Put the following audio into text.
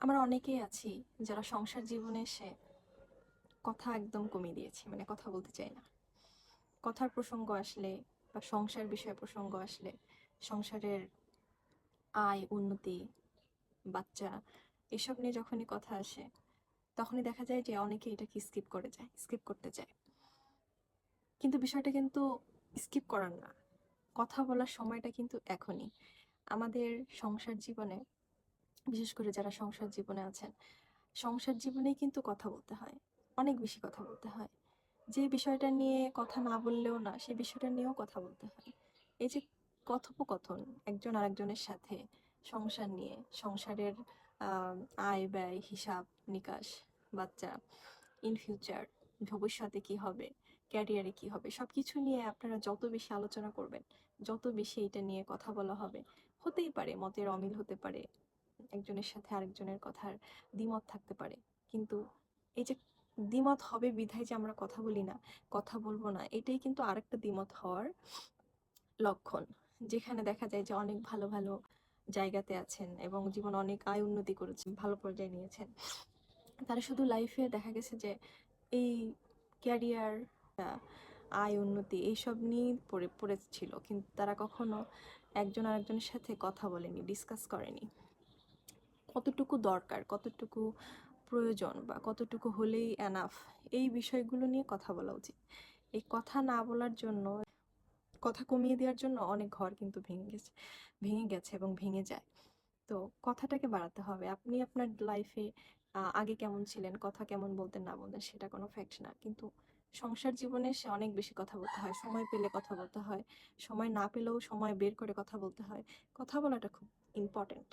আমরা অনেকেই আছি যারা সংসার জীবনে এসে কথা একদম কমিয়ে দিয়েছি, মানে কথা বলতে চাই না। কথার প্রসঙ্গ আসলে বা সংসার বিষয় প্রসঙ্গ আসলে, সংসারের আয় উন্নতি, বাচ্চা, এসব নিয়ে যখনই কথা আসে তখনই দেখা যায় যে অনেকে এটাকে স্কিপ করতে চায়। কিন্তু বিষয়টা কিন্তু স্কিপ করার না, কথা বলার সময়টা কিন্তু এখনই। আমাদের সংসার জীবনে, বিশেষ করে যারা সংসার জীবনে আছেন, সংসার জীবনেই কিন্তু কথা বলতে হয়, অনেক বেশি কথা বলতে হয়। যে বিষয়টা নিয়ে কথা না বললেও না, সে বিষয়টা নিয়েও কথা বলতে হয়। এই যে কথোপকথন একজন আরেকজনের সাথে সংসার নিয়ে, সংসারের আহ, আয় ব্যয় হিসাব নিকাশ, বাচ্চা, ইন ফিউচার, ভবিষ্যতে কি হবে, ক্যারিয়ারে কি হবে, সবকিছু নিয়ে আপনারা যত বেশি আলোচনা করবেন, যত বেশি এটা নিয়ে কথা বলা হবে, হতেই পারে মতের অমিল হতে পারে, একজনের সাথে আরেকজনের কথার দ্বিমত থাকতে পারে, কিন্তু এই যে দ্বিমত হবে বিধায় যে আমরা কথা বলি না, কথা বলবো না, এটাই কিন্তু আরেকটা দ্বিমত হওয়ার লক্ষণ। যেখানে দেখা যায় যে অনেক ভালো ভালো জায়গাতে আছেন এবং জীবন অনেক আয় উন্নতি করেছেন, ভালো পর্যায়ে নিয়েছেন, তারা শুধু লাইফে দেখা গেছে যে এই ক্যারিয়ার, আয় উন্নতি এইসব নিয়ে পড়েছিল, কিন্তু তারা কখনো একজন আরেকজনের সাথে কথা বলেনি, ডিসকাস করেনি কতটুকু দরকার, কতটুকু প্রয়োজন বা কতটুকু হলেই এনাফ, এই বিষয়গুলো নিয়ে কথা বলা উচিত। এই কথা না বলার জন্য, কথা কমিয়ে দেওয়ার জন্য অনেক ঘর কিন্তু ভেঙে গেছে এবং ভেঙে যায়। তো কথাটাকে বাড়াতে হবে। আপনি আপনার লাইফে আগে কেমন ছিলেন, কথা কেমন বলতেন না বলতেন সেটা কোনো ফ্যাক্ট না, কিন্তু সংসার জীবনে সে অনেক বেশি কথা বলতে হয়, সময় পেলে কথা বলতে হয়, সময় না পেলেও সময় বের করে কথা বলতে হয়। কথা বলাটা খুব ইম্পর্ট্যান্ট।